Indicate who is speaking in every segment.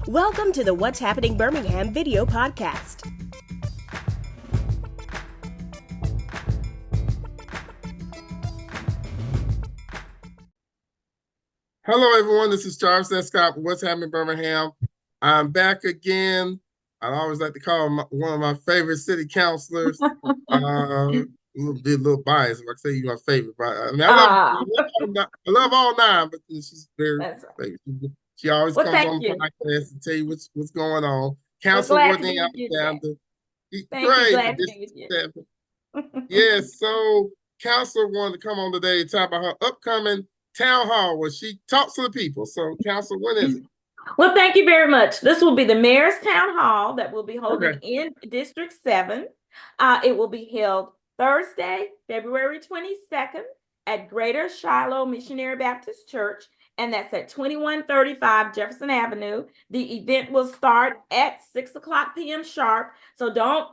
Speaker 1: Welcome to the What's Happening Birmingham video podcast.
Speaker 2: Hello, everyone. This is Charles Scott with What's Happening Birmingham. I'm back again. I always like to call one of my favorite city councilors. Be a little biased if I say you're my favorite, but I mean, I love all nine, but she's very favorite. She always comes on the podcast and tell you what's going on.
Speaker 3: Glad to be with you today. Glad to be with you.
Speaker 2: Yes, so Councilor wanted to come on today and talk about her upcoming town hall where she talks to the people. So, Councilor, when is it?
Speaker 3: Well, thank you very much. This will be the Mayor's Town Hall that will be holding in District 7. It will be held Thursday, February 22nd at Greater Shiloh Missionary Baptist Church, and that's at 2135 Jefferson Avenue. The event will start at 6 o'clock p.m. sharp, so don't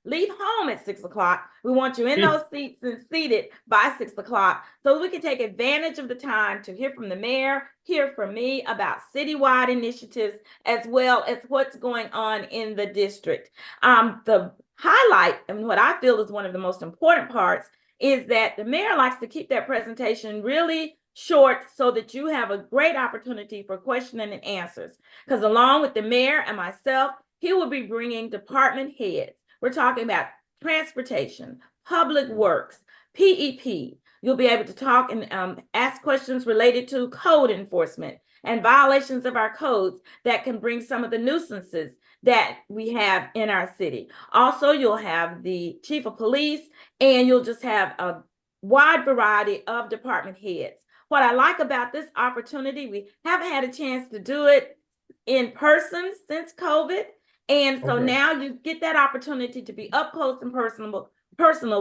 Speaker 3: leave home at 6 o'clock. We want you in those seats and seated by 6 o'clock so we can take advantage of the time to hear from the mayor, hear from me about citywide initiatives, as well as what's going on in the district. The highlight, and what I feel is one of the most important parts, is that the mayor likes to keep that presentation really short so that you have a great opportunity for questioning and answers. Because along with the mayor and myself, he will be bringing department heads. We're talking about transportation, public works, PEP. You'll be able to talk and ask questions related to code enforcement and violations of our codes that can bring some of the nuisances that we have in our city. Also, you'll have the chief of police, and you'll just have a wide variety of department heads. What I like about this opportunity, we haven't had a chance to do it in person since COVID. And so now you get that opportunity to be up close and personal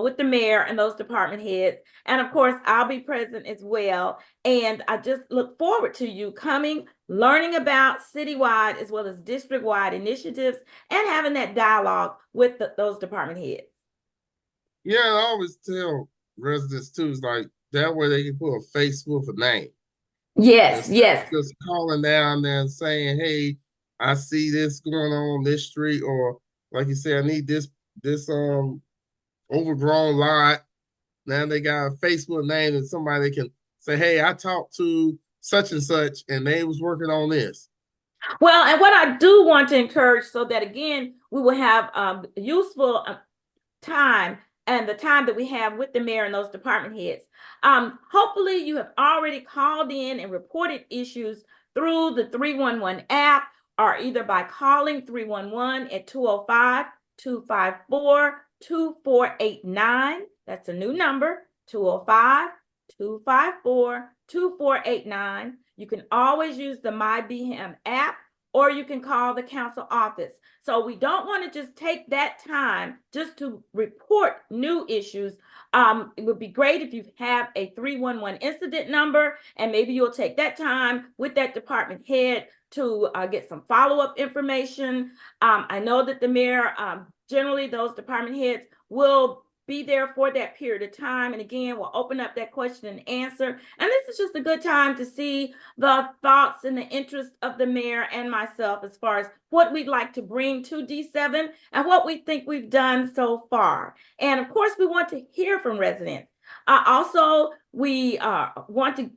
Speaker 3: with the mayor and those department heads. And of course, I'll be present as well. And I just look forward to you coming, learning about citywide as well as district-wide initiatives, and having that dialogue with those department heads.
Speaker 2: Yeah, I always tell residents too, it's like that way they can put a face with a name.
Speaker 3: Yes.
Speaker 2: Just calling down there and saying, hey, I see this going on this street, or like you said, I need this overgrown lot. Now they got a Facebook name and somebody can say, hey, I talked to such and such and they was working on this.
Speaker 3: Well, and what I do want to encourage, so that again, we will have useful time and the time that we have with the mayor and those department heads. Hopefully you have already called in and reported issues through the 311 app, or either by calling 311 at 205-254-2489. That's a new number, 205-254-2489. You can always use the MyBHAM app, or you can call the council office. So we don't want to just take that time just to report new issues. It would be great if you have a 311 incident number, and maybe you'll take that time with that department head to get some follow-up information. I know that the mayor, generally those department heads will be there for that period of time. And again, we'll open up that question and answer. And this is just a good time to see the thoughts and the interest of the mayor and myself as far as what we'd like to bring to D7 and what we think we've done so far. And of course, we want to hear from residents. Also, we want to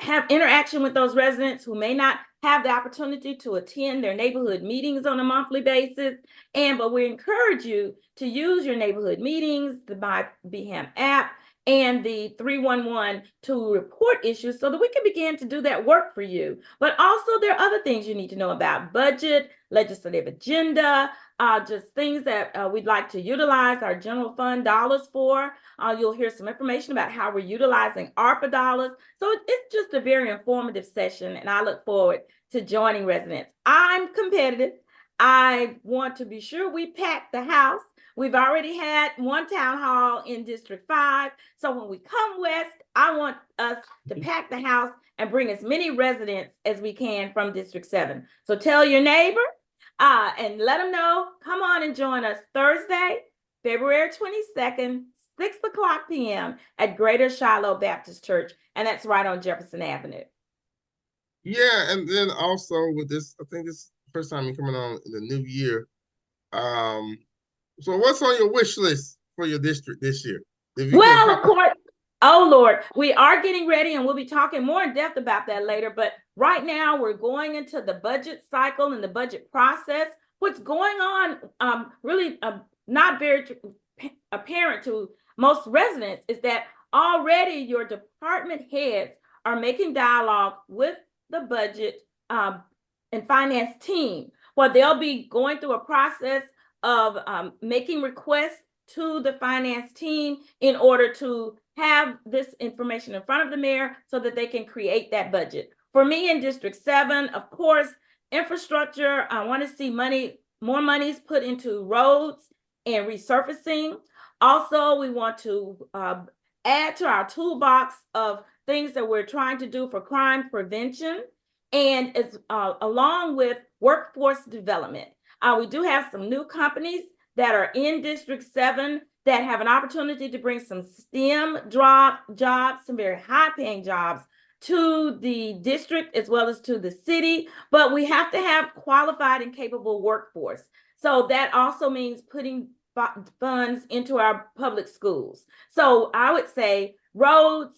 Speaker 3: have interaction with those residents who may not have the opportunity to attend their neighborhood meetings on a monthly basis. But we encourage you to use your neighborhood meetings, the MyBHAM app, and the 311 to report issues so that we can begin to do that work for you. But also there are other things you need to know about: budget, legislative agenda, just things that we'd like to utilize our general fund dollars for. You'll hear some information about how we're utilizing ARPA dollars. So it's just a very informative session, and I look forward to joining residents. I'm competitive. I want to be sure we pack the house. We've already had one town hall in District 5. So when we come west, I want us to pack the house and bring as many residents as we can from District 7. So tell your neighbor and let them know. Come on and join us Thursday, February 22nd, 6 o'clock p.m. at Greater Shiloh Baptist Church. And that's right on Jefferson Avenue.
Speaker 2: Yeah, and then also with this, I think this first time you're coming on in the new year. So what's on your wish list for your district this year? If you can
Speaker 3: Well, of course, oh Lord, we are getting ready and we'll be talking more in depth about that later. But right now we're going into the budget cycle and the budget process. What's going on really not very apparent to most residents is that already your department heads are making dialogue with the budget and finance team, where they'll be going through a process of making requests to the finance team in order to have this information in front of the mayor so that they can create that budget. For me in District 7, of course, infrastructure, I want to see more monies put into roads and resurfacing. Also, we want to add to our toolbox of things that we're trying to do for crime prevention, and it's along with workforce development. We do have some new companies that are in District 7 that have an opportunity to bring some STEM jobs, some very high-paying jobs to the district as well as to the city, but we have to have qualified and capable workforce. So that also means putting funds into our public schools. So I would say roads,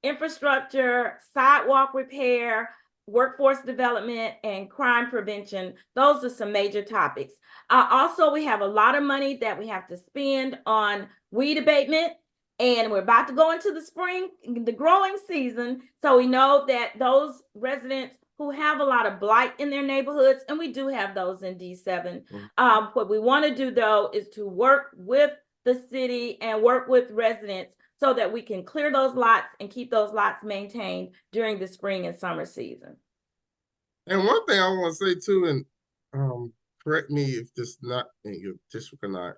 Speaker 3: infrastructure, sidewalk repair, workforce development, and crime prevention. Those are some major topics. Also, we have a lot of money that we have to spend on weed abatement, and we're about to go into the spring, the growing season. So we know that those residents who have a lot of blight in their neighborhoods, and we do have those in D7. What we want to do, though, is to work with the city and work with residents so that we can clear those lots and keep those lots maintained during the spring and summer season.
Speaker 2: And one thing I want to say too, and correct me if this is not in your district or not.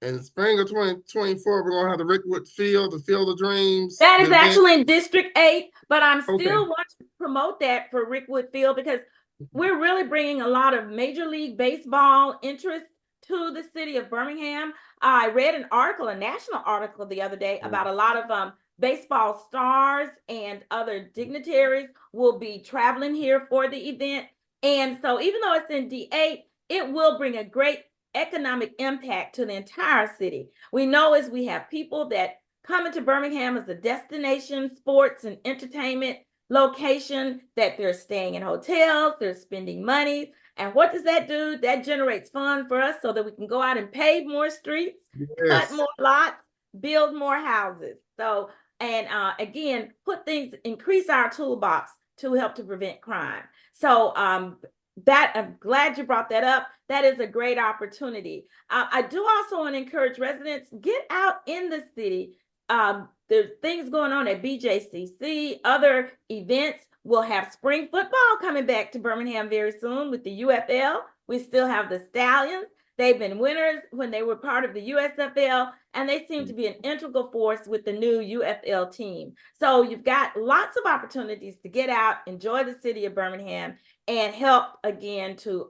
Speaker 2: In spring of 2024, we're gonna have the Rickwood Field, the Field of Dreams.
Speaker 3: That is actually in District 8, but I'm still
Speaker 2: Okay.
Speaker 3: want to promote that for Rickwood Field because we're really bringing a lot of Major League Baseball interest to the city of Birmingham. I read an article, a national article the other day about a lot of baseball stars and other dignitaries will be traveling here for the event. And so even though it's in D8, it will bring a great economic impact to the entire city. We know as we have people that come into Birmingham as a destination, sports and entertainment location, that they're staying in hotels, they're spending money. And what does that do? That generates funds for us so that we can go out and pave more streets, cut more lots, build more houses. So, and again, increase our toolbox to help to prevent crime. So that I'm glad you brought that up. That is a great opportunity. I do also want to encourage residents, get out in the city. There's things going on at BJCC, other events. We'll have spring football coming back to Birmingham very soon with the UFL. We still have the Stallions. They've been winners when they were part of the USFL, and they seem to be an integral force with the new UFL team. So you've got lots of opportunities to get out, enjoy the city of Birmingham, and help again to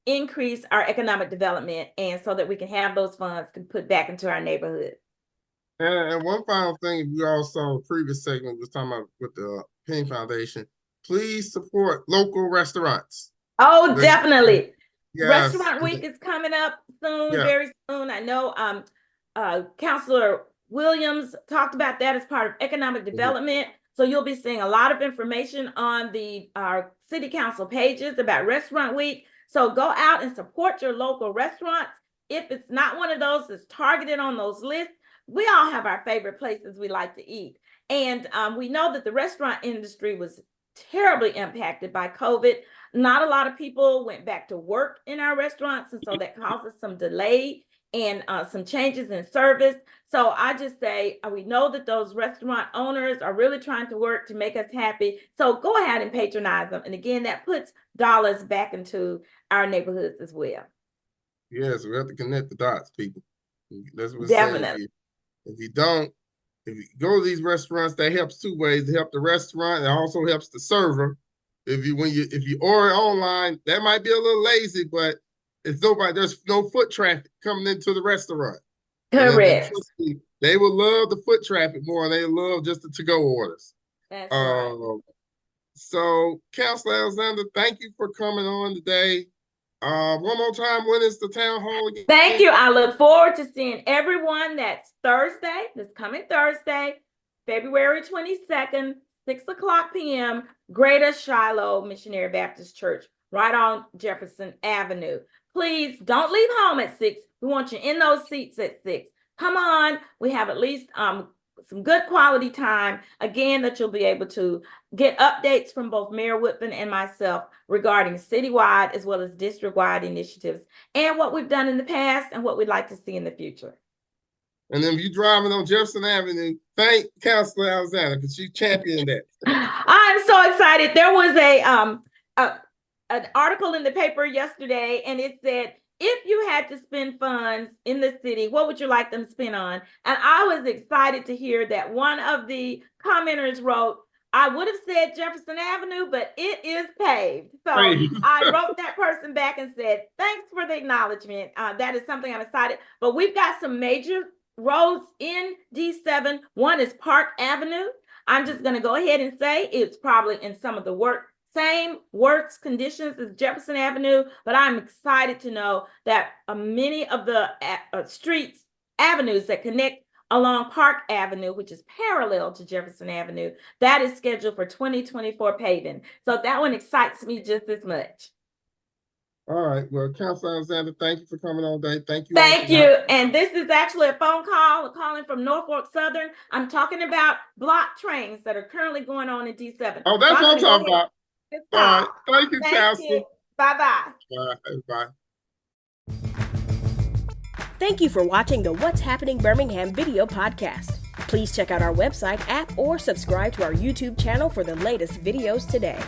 Speaker 3: increase our economic development, and so that we can have those funds to put back into our neighborhood.
Speaker 2: And one final thing, we all saw a previous segment was talking about with the Penny Foundation. Please support local restaurants.
Speaker 3: Oh, definitely.
Speaker 2: Yes.
Speaker 3: Restaurant Week is coming up soon, very soon. I know Councilor Williams talked about that as part of economic development. So you'll be seeing a lot of information on our city council pages about Restaurant Week. So go out and support your local restaurants. If it's not one of those that's targeted on those lists, we all have our favorite places we like to eat. And we know that the restaurant industry was terribly impacted by COVID. Not a lot of people went back to work in our restaurants, and so that causes some delay and some changes in service. So I just say, we know that those restaurant owners are really trying to work to make us happy. So go ahead and patronize them. And again, that puts dollars back into our neighborhoods as well.
Speaker 2: Yes, we have to connect the dots, people. That's what
Speaker 3: Definitely.
Speaker 2: If you go to these restaurants, that helps two ways. It helps the restaurant, it also helps the server. If you order online, that might be a little lazy, but there's no foot traffic coming into the restaurant.
Speaker 3: Correct.
Speaker 2: And they will love the foot traffic more. They love just the to-go orders.
Speaker 3: That's right.
Speaker 2: So, Councilor Alexander, thank you for coming on today. One more time, when is the town hall again?
Speaker 3: Thank you. I look forward to seeing everyone. That's Thursday, this coming Thursday, February 22nd, 6:00 p.m., Greater Shiloh Missionary Baptist Church, right on Jefferson Avenue. Please don't leave home at 6. We want you in those seats at 6. Come on. We have at least some good quality time, again, that you'll be able to get updates from both Mayor Whitman and myself regarding citywide as well as district-wide initiatives and what we've done in the past and what we'd like to see in the future.
Speaker 2: And then if you're driving on Jefferson Avenue, thank Councilor Alexander because she championed that.
Speaker 3: I'm so excited. There was an article in the paper yesterday, and it said, if you had to spend funds in the city, what would you like them to spend on? And I was excited to hear that one of the commenters wrote, I would have said Jefferson Avenue, but it is paved. So I wrote that person back and said, thanks for the acknowledgement. That is something I'm excited. But we've got some major roads in D7. One is Park Avenue. I'm just going to go ahead and say it's probably in some of the same works conditions as Jefferson Avenue, but I'm excited to know that many of the avenues that connect along Park Avenue, which is parallel to Jefferson Avenue, that is scheduled for 2024 paving. So that one excites me just as much.
Speaker 2: All right. Well, Councilor Alexander, thank you for coming on today. Thank you.
Speaker 3: Thank you. And this is actually a phone call calling from Norfolk Southern. I'm talking about block trains that are currently going on in D7.
Speaker 2: Oh, that's what I'm talking about. All right. Thank you, Councilor.
Speaker 3: Bye-bye.
Speaker 2: Bye.
Speaker 1: Thank you for watching the What's Happening Birmingham video podcast. Please check out our website, app, or subscribe to our YouTube channel for the latest videos today.